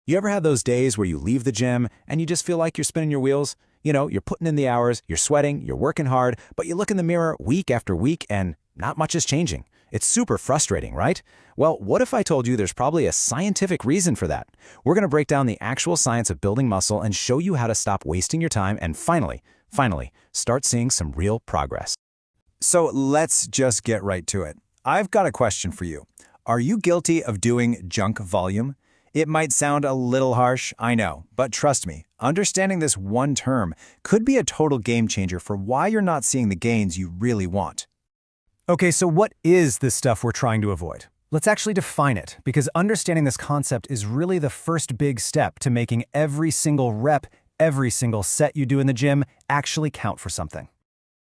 You ever had those days where you leave the gym and you just feel like you're spinning your wheels? You know, you're putting in the hours, you're sweating, you're working hard, but you look in the mirror week after week and not much is changing. It's super frustrating, right? Well, what if I told you there's probably a scientific reason for that? We're going to break down the actual science of building muscle and show you how to stop wasting your time and finally, start seeing some real progress. So let's just get right to it. I've got a question for you. Are you guilty of doing junk volume? It might sound a little harsh, I know, but trust me, understanding this one term could be a total game changer for why you're not seeing the gains you really want. Okay, so what is this stuff we're trying to avoid? Let's actually define it, because understanding this concept is really the first big step to making every single rep, every single set you do in the gym actually count for something.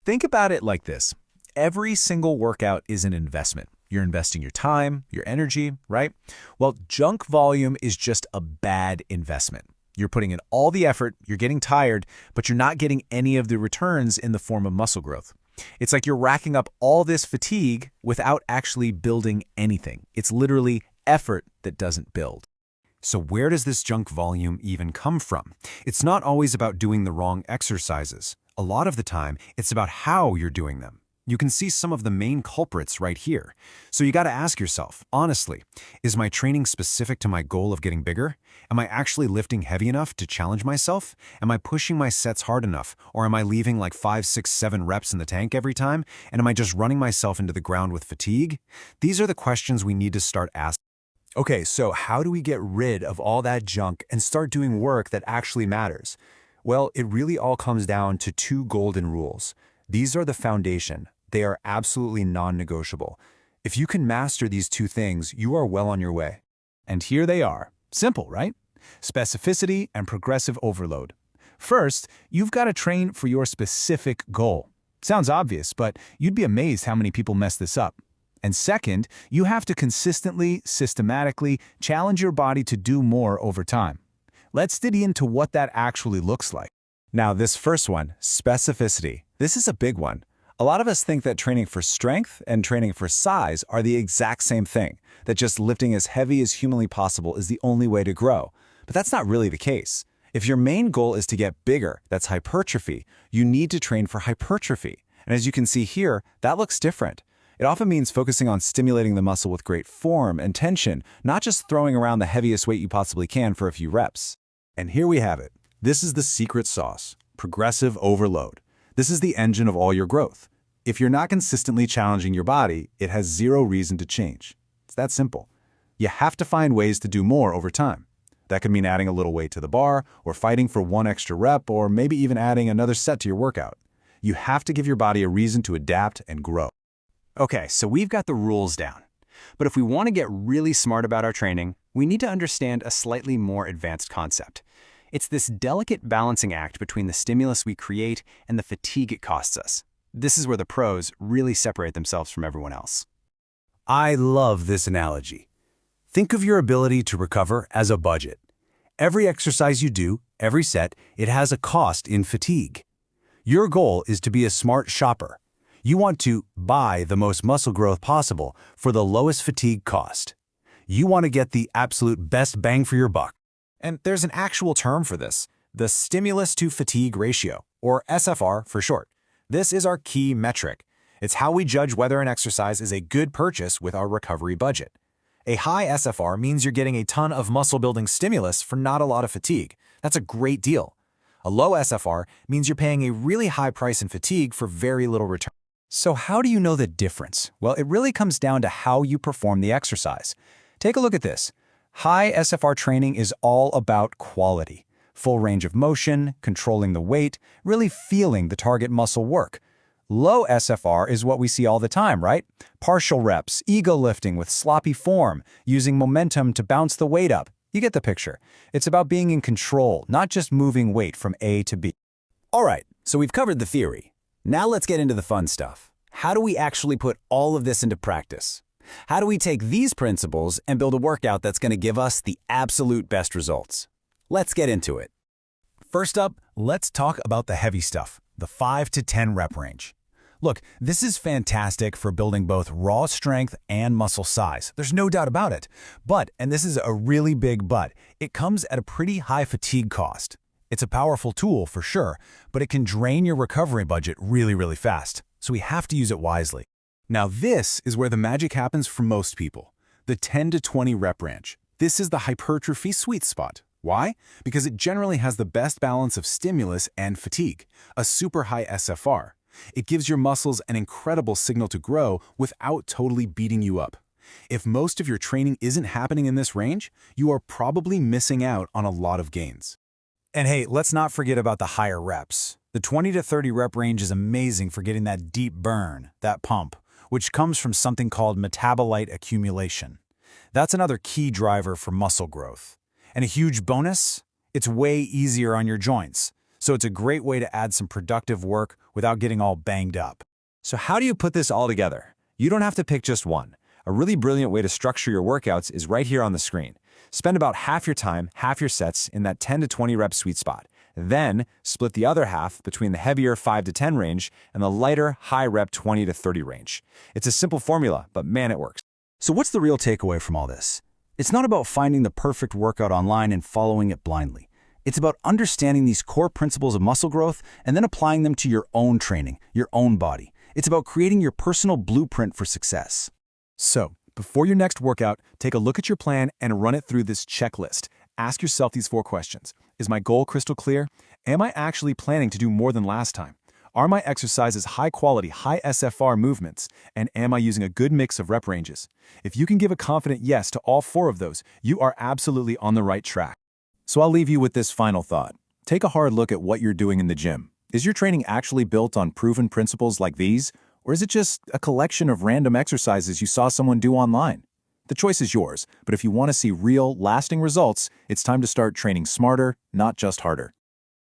Think about it like this. Every single workout is an investment. You're investing your time, your energy, right? Well, junk volume is just a bad investment. You're putting in all the effort, you're getting tired, but you're not getting any of the returns in the form of muscle growth. It's like you're racking up all this fatigue without actually building anything. It's literally effort that doesn't build. So where does this junk volume even come from? It's not always about doing the wrong exercises. A lot of the time, it's about how you're doing them. You can see some of the main culprits right here. So you got to ask yourself, honestly, is my training specific to my goal of getting bigger? Am I actually lifting heavy enough to challenge myself? Am I pushing my sets hard enough? Or am I leaving like 5, 6, 7 reps in the tank every time? And am I just running myself into the ground with fatigue? These are the questions we need to start asking. Okay, so how do we get rid of all that junk and start doing work that actually matters? Well, it really all comes down to 2 golden rules. These are the foundation. They are absolutely non-negotiable. If you can master these 2 things, you are well on your way. And here they are. Simple, right? Specificity and progressive overload. First, you've got to train for your specific goal. Sounds obvious, but you'd be amazed how many people mess this up. And second, you have to consistently, systematically challenge your body to do more over time. Let's dig into what that actually looks like. Now, this first one, specificity. This is a big one. A lot of us think that training for strength and training for size are the exact same thing, that just lifting as heavy as humanly possible is the only way to grow. But that's not really the case. If your main goal is to get bigger, that's hypertrophy, you need to train for hypertrophy. And as you can see here, that looks different. It often means focusing on stimulating the muscle with great form and tension, not just throwing around the heaviest weight you possibly can for a few reps. And here we have it. This is the secret sauce, progressive overload. This is the engine of all your growth. If you're not consistently challenging your body, it has zero reason to change. It's that simple. You have to find ways to do more over time. That could mean adding a little weight to the bar, or fighting for 1 extra rep, or maybe even adding another set to your workout. You have to give your body a reason to adapt and grow. Okay, so we've got the rules down. But if we want to get really smart about our training, we need to understand a slightly more advanced concept. It's this delicate balancing act between the stimulus we create and the fatigue it costs us. This is where the pros really separate themselves from everyone else. I love this analogy. Think of your ability to recover as a budget. Every exercise you do, every set, it has a cost in fatigue. Your goal is to be a smart shopper. You want to buy the most muscle growth possible for the lowest fatigue cost. You want to get the absolute best bang for your buck. And there's an actual term for this, the stimulus to fatigue ratio, or SFR for short. This is our key metric. It's how we judge whether an exercise is a good purchase with our recovery budget. A high SFR means you're getting a ton of muscle-building stimulus for not a lot of fatigue. That's a great deal. A low SFR means you're paying a really high price in fatigue for very little return. So how do you know the difference? Well, it really comes down to how you perform the exercise. Take a look at this. High SFR training is all about quality. Full range of motion, controlling the weight, really feeling the target muscle work. Low SFR is what we see all the time, right? Partial reps, ego lifting with sloppy form, using momentum to bounce the weight up. You get the picture. It's about being in control, not just moving weight from A to B. All right, so we've covered the theory. Now let's get into the fun stuff. How do we actually put all of this into practice? How do we take these principles and build a workout that's going to give us the absolute best results? Let's get into it. First up, let's talk about the heavy stuff, the 5 to 10 rep range. Look, this is fantastic for building both raw strength and muscle size. There's no doubt about it. But, and this is a really big but, it comes at a pretty high fatigue cost. It's a powerful tool for sure, but it can drain your recovery budget really fast. So we have to use it wisely. Now this is where the magic happens for most people. The 10 to 20 rep range. This is the hypertrophy sweet spot. Why? Because it generally has the best balance of stimulus and fatigue, a super high SFR. It gives your muscles an incredible signal to grow without totally beating you up. If most of your training isn't happening in this range, you are probably missing out on a lot of gains. And hey, let's not forget about the higher reps. The 20 to 30 rep range is amazing for getting that deep burn, that pump, which comes from something called metabolite accumulation. That's another key driver for muscle growth. And a huge bonus? It's way easier on your joints. So it's a great way to add some productive work without getting all banged up. So how do you put this all together? You don't have to pick just one. A really brilliant way to structure your workouts is right here on the screen. Spend about half your time, half your sets in that 10 to 20 rep sweet spot. Then split the other half between the heavier 5 to 10 range and the lighter, high rep 20 to 30 range. It's a simple formula, but man, it works. So what's the real takeaway from all this? It's not about finding the perfect workout online and following it blindly. It's about understanding these core principles of muscle growth and then applying them to your own training, your own body. It's about creating your personal blueprint for success. So, before your next workout, take a look at your plan and run it through this checklist. Ask yourself these 4 questions. Is my goal crystal clear? Am I actually planning to do more than last time? Are my exercises high-quality, high SFR movements? And am I using a good mix of rep ranges? If you can give a confident yes to all 4 of those, you are absolutely on the right track. So I'll leave you with this final thought. Take a hard look at what you're doing in the gym. Is your training actually built on proven principles like these? Or is it just a collection of random exercises you saw someone do online? The choice is yours, but if you want to see real, lasting results, it's time to start training smarter, not just harder.